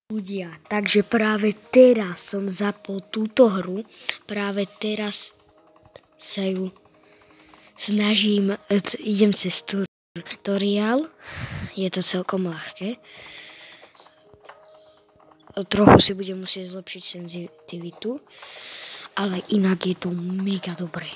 Ľudia, takže práve teraz som zapol túto hru, práve teraz sa ju snažím, idem cez tutoriál, je to celkom ľahké. Trochu si budem musieť zlepšiť senzitivitu, ale inak je to mega dobré.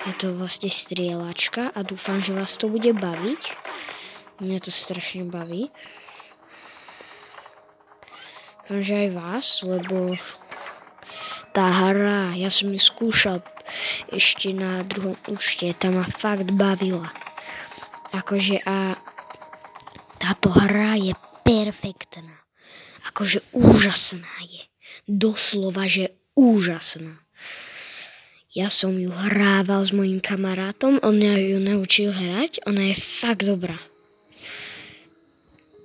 Je to vlastne strieľačka a dúfam, že vás to bude baviť. Mňa to strašne baví. Dúfam, že aj vás, lebo tá hra, ja som ju skúšal ešte na druhom účte, tá ma fakt bavila. Akože a táto hra je perfektná. Akože úžasná je. Doslova, že úžasná. Ja som ju hrával s mojím kamarátom, on mňa ju naučil hrať, ona je fakt dobrá.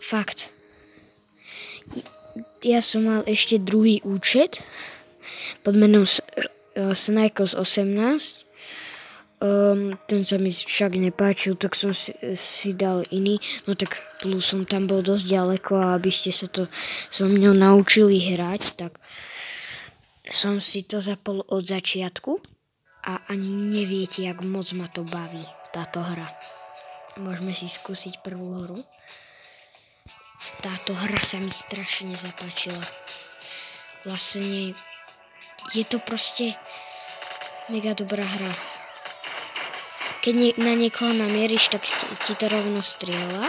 Fakt. Ja som mal ešte druhý účet pod menom Snajkos 18. Ten sa mi však nepáčil, tak som si dal iný. No tak plus som tam bol dosť ďaleko a aby ste sa to so mňou naučili hrať, tak som si to zapol od začiatku a ani neviete, jak moc ma to baví, táto hra. Môžeme si skúsiť prvú hru. Táto hra sa mi strašne zapáčila. Vlastne je to proste mega dobrá hra. Keď na niekoho namieríš, tak ti to rovno strieľa.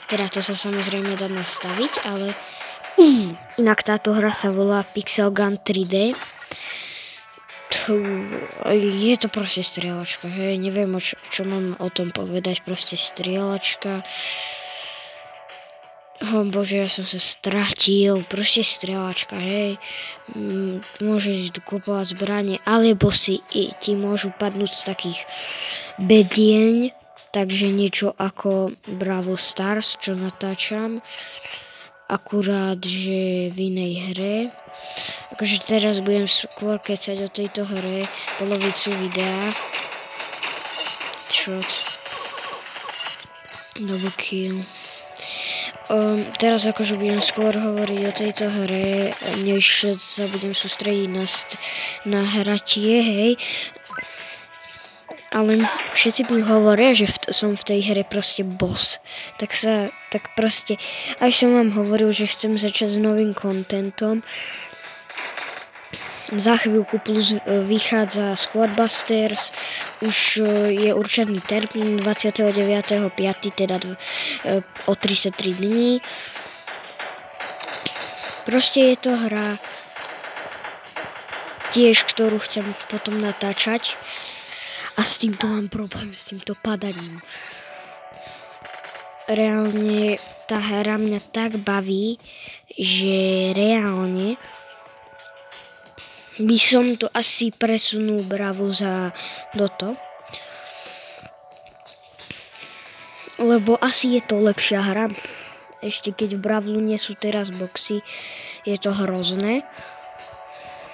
Teda to sa samozrejme dá nastaviť, ale inak táto hra sa volá Pixel Gun 3D. Je to proste strieľačka, hej. Neviem, čo mám o tom povedať, proste strieľačka. Bože, ja som sa stratil, proste strieľačka, hej. Môžeš kupovať zbranie, alebo ti môžu padnúť z takých bedieň, takže niečo ako Brawl Stars, čo natáčam, akurát, že v inej hre. Akože teraz budem skôr kecať o tejto hre, polovicu videa. Double kill. Teraz akože budem skôr hovoriť o tejto hre, než sa budem sústrediť na hratie, hej. Ale všetci mi hovoria, že som v tej hre proste boss. Tak proste, aj som vám hovoril, že chcem začať s novým kontentom. Za chvíľku plus vychádza Squadbusters, už je určený termín 29.5., teda o 33 dní. Proste je to hra tiež, ktorú chcem potom natáčať a s týmto mám problém, s týmto padaním. Reálne tá hra mňa tak baví, že reálne by som to asi presunul Bravo za Doto. Lebo asi je to lepšia hra. Ešte keď v Bravlu nie sú teraz boxy, je to hrozné.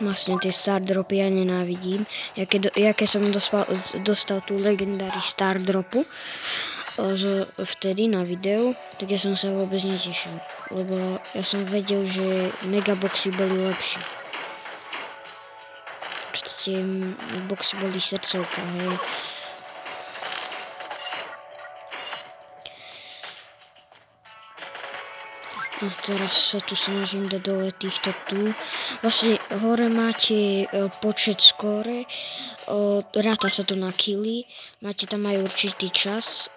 Vlastne tie star dropy ja nenávidím. Keď som dostal tú legendary star dropu vtedy na videu, tak ja som sa vôbec netešil. Lebo ja som vedel, že megaboxy boli lepšie. Proste boxy boli srdcovka, hej. No teraz sa tu snažím dať dole týchto tu. Vlastne hore máte počet skóre, ráta sa to na killy, máte tam aj určitý čas.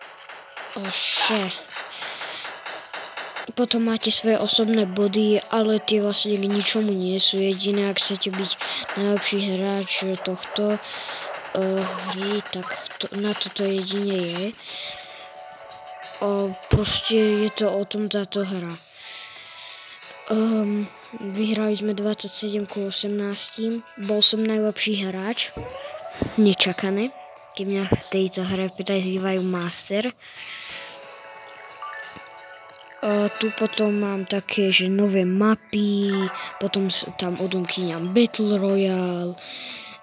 Potom máte svoje osobné body, ale tie vlastne k ničomu nie sú. Jediné, ak chcete byť najlepší hráč tohto hry, tak na toto jedine je. Proste je to o tom táto hra. Vyhrali sme 27-18. Bol som najlepší hráč. Nečakané. Keď mňa v tejto hre prezývajú Master. Tu potom mám také, že nové mapy. Potom tam odomkýňam Battle Royale.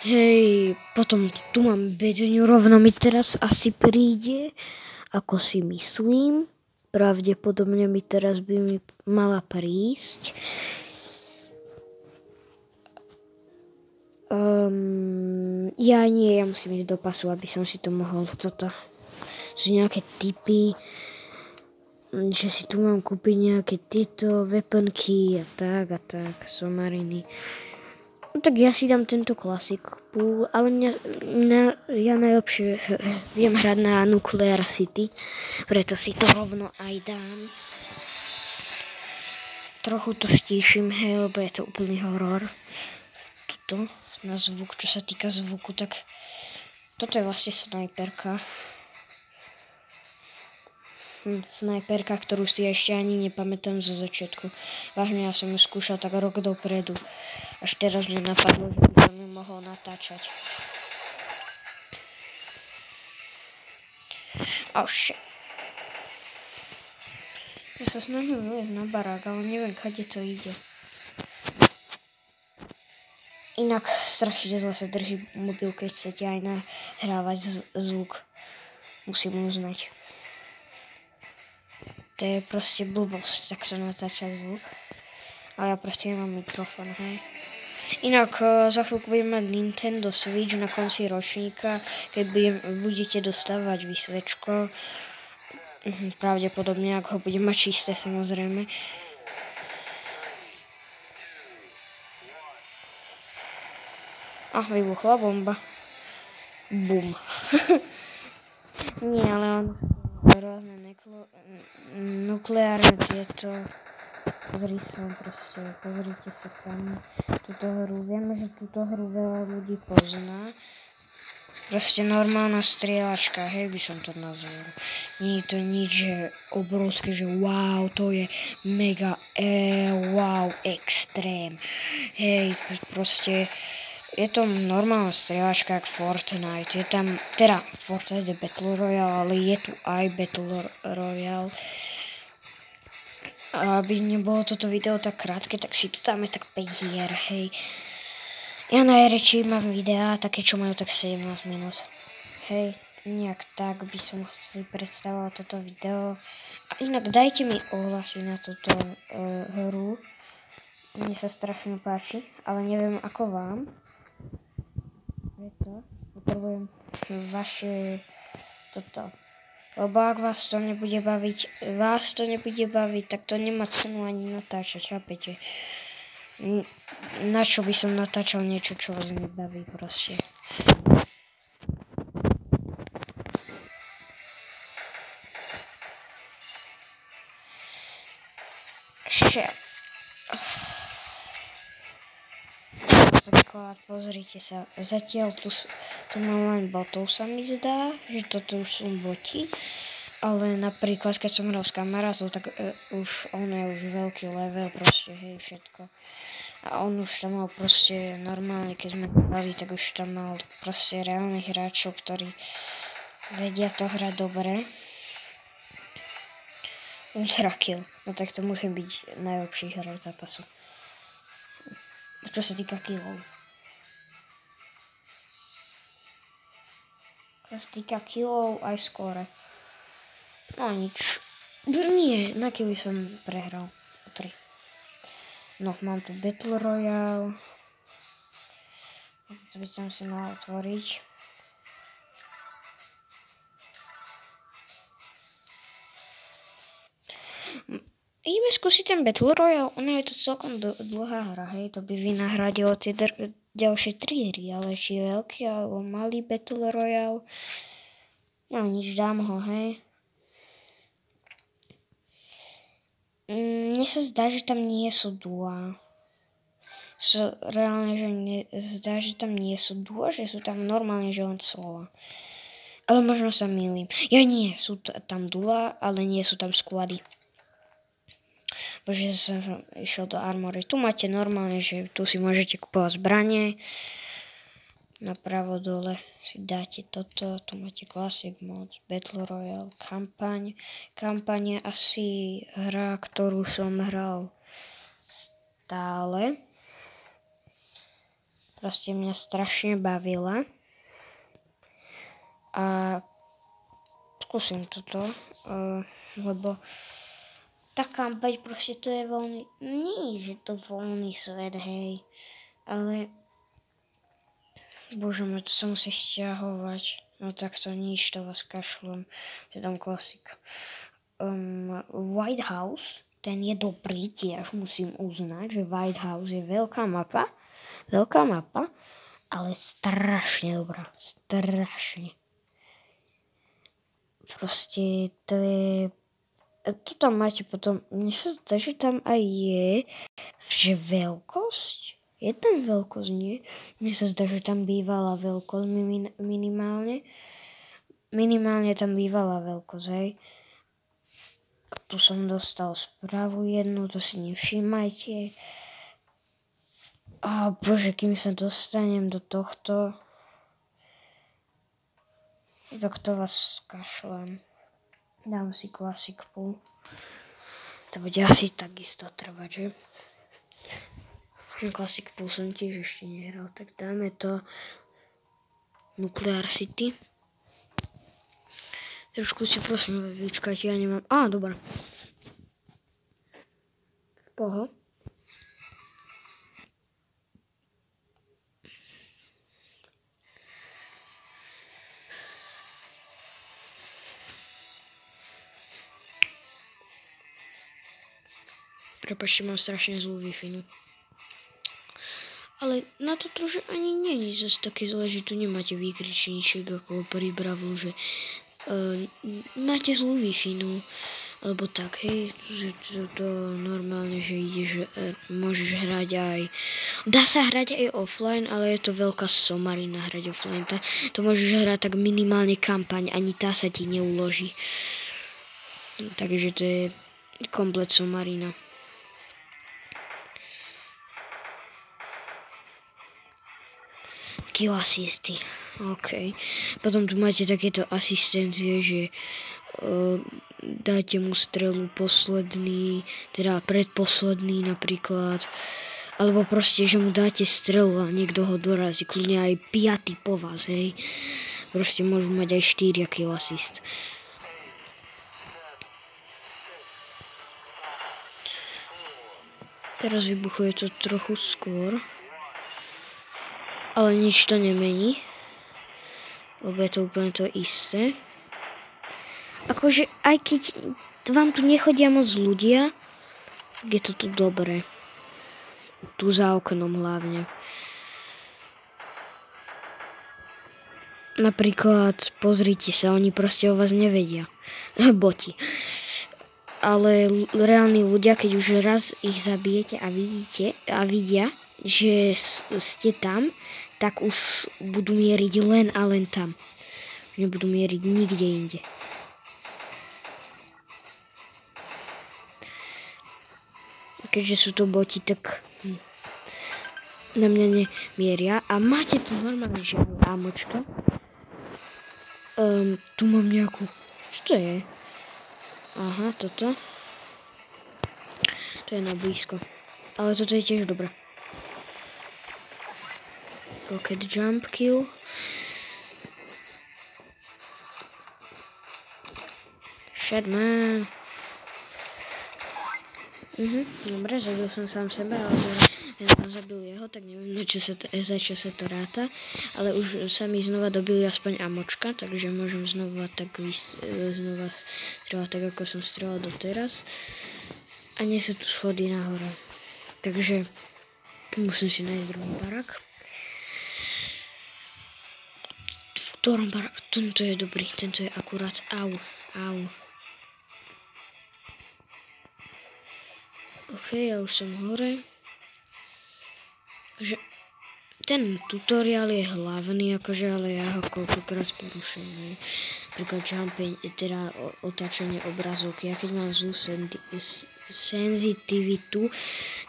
Hej, potom tu mám bedeňu. Rovno mi teraz asi príde, ako si myslím. pravdepodobne mi teraz by mi mala prísť. Ja musím ísť do pasu, aby som si to mohol. Toto sú nejaké tipy, že si tu mám kúpiť nejaké tieto weaponky a tak, somariny. No tak ja si dám tento klasik, ale ja najlepšie viem hrať na Nuclear City, preto si to rovno aj dám. Trochu to stíšim, hej, lebo je to úplný horor. Tuto na zvuk, čo sa týka zvuku, tak toto je vlastne snajperka. Snajperka, ktorú si ešte ani nepamätám zo začiatku. Vážne, ja som ju skúšal tak rok dopredu. Až teraz mne napadlo, že by som ju mohol natáčať. Oh shit. Ja sa snažím vyjsť na barák, ale neviem, kade to ide. Inak strašne zle sa drží mobil, keď chcete aj nahrávať zvuk. Musím uznať. To je proste blbosť, takto natáčať zvuk. Ale ja proste nemám mikrofón, hej. Inak za chvíľku budem mať Nintendo Switch na konci ročníka, keď budete dostávať vysvečko. Pravdepodobne, ak ho budem mať čisté, samozrejme. Vybuchla bomba. Bum. Nie, ale on rôzne nukleárne tieto. Pozrite sa sami túto hru. Vieme, že túto hru veľa ľudí pozná. Proste normálna strieľačka, hej, by som to nazval. Nie je to nič, že obrovské, že wow, to je mega, wow, extrém. Hej, proste je to normálna strieľačka ako Fortnite. Je tam, teda Fortnite je Battle Royale, ale je tu aj Battle Royale. A aby nebolo toto video tak krátke, tak si tu dáme tak 5 hier, hej. Ja najradšej mám videá také, čo majú tak 17 minút. Hej, nejak tak by som si predstavoval toto video. A inak dajte mi ohlasy na túto hru. Mne sa strašne páči, ale neviem ako vám. Preto potrebujem vaše toto. Lebo ak vás to nebude baviť, tak to nemá cenu ani natáčať, chápete? Na čo by som natáčal niečo, čo vás nebaví proste. Ešte. Napríklad, pozrite sa, zatiaľ tu mám len botov, sa mi zdá, že toto už sú boti. Ale napríklad, keď som hral s kamarátov, tak on je už veľký level, proste, hej, všetko. A on už tam mal proste normálne, keď sme hrali, tak už tam mal proste reálnych hráčov, ktorí vedia to hrať dobre. Ultra kill. No tak to musí byť najlepší hráč zápasu. Čo sa týka killov. Čo sa týka killov aj skóre. No nič. Nie, na killy som prehral. 3. No, mám tu Battle Royale. To by som si mal otvoriť. Ideme skúsiť ten Battle Royale. Ono je to celkom dlhá hra, hej. To by vynahradilo tie ďalšie 3 hry, ale či je veľký alebo malý Battle Royale. No nič, dám ho, hej. Mne sa zdá, že tam nie sú duá. Reálne, že mne zdá, že tam nie sú duá, že sú tam normálne, že len slova. Ale možno sa mýlim. Ja nie, sú tam duá, ale nie sú tam sklady. Bože, som išiel do Armory. Tu máte normálne, že tu si môžete kupovať zbranie. Napravo dole si dáte toto, tu máte Classic Mods, Battle Royale, kampaň. Kampaň je asi hra, ktorú som hral stále. Proste mňa strašne bavila. A skúsim toto, lebo tá kampaň proste to je voľný, nie že to voľný svet, hej, ale bože môj, to sa musí stiahovať, no tak to nič, to vás kašlom, je tam klasika. White House, ten je dobrý, tiež musím uznať, že White House je veľká mapa, ale strašne dobrá, strašne. Proste to je, tu tam máte potom, mne sa zdá, že tam aj je, že veľkosť, je tam veľkosť, nie? Mne sa zdá, že tam bývala veľkosť minimálne tam bývala veľkosť, hej. Tu som dostal správu jednu, to si nevšímajte. Bože, kým sa dostanem do tohto, tak to vás kašlem. Dám si Classic Pool. To bude asi takisto trvať, že? Classic Pool som tiež ešte nehral, tak dáme to Nuclear City. Trošku si prosím vyčkajte, ja nemám... Dobrá. Poho. Prepačte, mám strašne zlú Wi-Fi. Ale na to že ani není zase také zle, že tu nemáte výkričníček ako pri Bravlu, že máte zlú Wi-Fi, no. Alebo tak, hej, že to normálne, že ide, že môžeš hrať aj... Dá sa hrať aj offline, ale je to veľká somarina hrať offline. To môžeš hrať tak minimálne kampaň, ani tá sa ti neuloží. Takže to je komplet somarina. Kill asisty. OK. Potom tu máte takéto asistencie, že dáte mu strelu posledný, teda predposledný napríklad. Alebo proste, že mu dáte strelu a niekto ho dorazí. Kľudne aj 5. po vás, hej. Proste môžu mať aj 4 kill assist. Teraz vybuchuje to trochu skôr. Ale nič to nemení. Lebo je to úplne to isté. Akože aj keď vám tu nechodia moc ľudia, tak je to tu dobré. Tu za oknom hlavne. Napríklad, pozrite sa, oni proste o vás nevedia. Boti. Ale reálni ľudia, keď už raz ich zabijete a vidia, že ste tam, tak už budú mieriť len a len tam. Nebudú mieriť nikde inde. Keďže sú to boti, tak na mňa nemieria. A máte tu normálne žiadne ámočka. Tu mám nejakú... Čo to je? Aha, toto. To je na blízko. Ale toto je tiež dobré. Rocket jump kill. Shit, man. Dobre, zabil som sám seba, ale zabil jeho, tak neviem, za čo sa to ráta. Ale už sa mi znova dobili aspoň amočka, takže môžem znova strieľať tak, ako som strieľal doteraz. A nie sú tu schody nahore. Takže musím si nájsť druhý barak. V ktorom barak? Tento je dobrý, tento je akurát. Au. OK, ja už som hore. Takže ten tutoriál je hlavný, akože, ale ja ho koľkokrát porušujem. Napríklad jumping, teda otáčanie obrazovky. Ja keď mám zlú senzitivitu,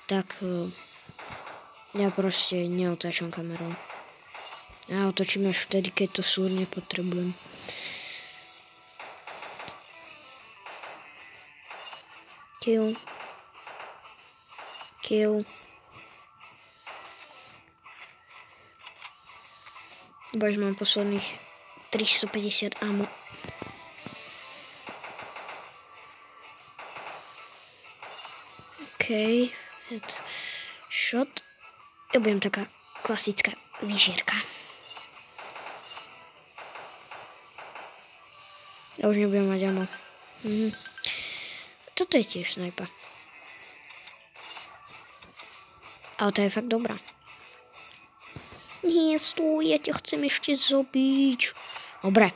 tak ja proste neotáčam kamerou. Ja otočím až vtedy, keď to súrne potrebujem. Kill. Iba už mám posledných 350 ammo. Headshot. Ja budem taká klasická vyžierka. Ja už nebudem mať ammo. Toto je tiež snajpa. Ale to je fakt dobrá. Nie, stoj, ja ťa chcem ešte zabiť. Dobre.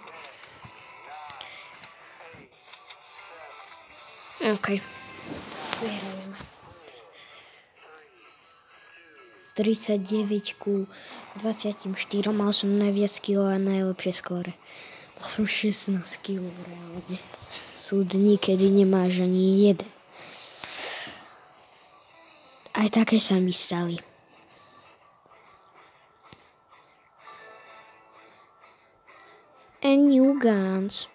OK. Vyhrajeme. 39 ku 24. Mal som najviac kilo a najlepšie skóre. Mal som 16 kilo reálne. Sú dni, kedy nemáš ani jeden. Aj také sa mi stali. And new guns.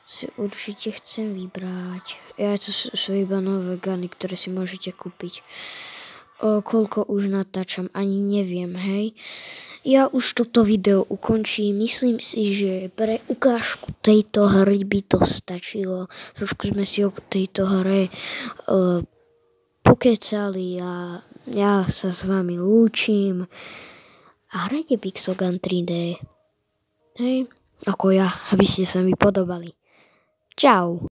Si určite chcem vybrať. To sú iba nové guny, ktoré si môžete kúpiť. Koľko už natáčam, ani neviem, hej. Ja už toto video ukončím. Myslím si, že pre ukážku tejto hry by to stačilo. Trošku sme si o tejto hre pokecali a ja sa s vami lúčim. A hrajte Pixel Gun 3D. Hej, ako ja, aby ste sa mi podobali. Čau.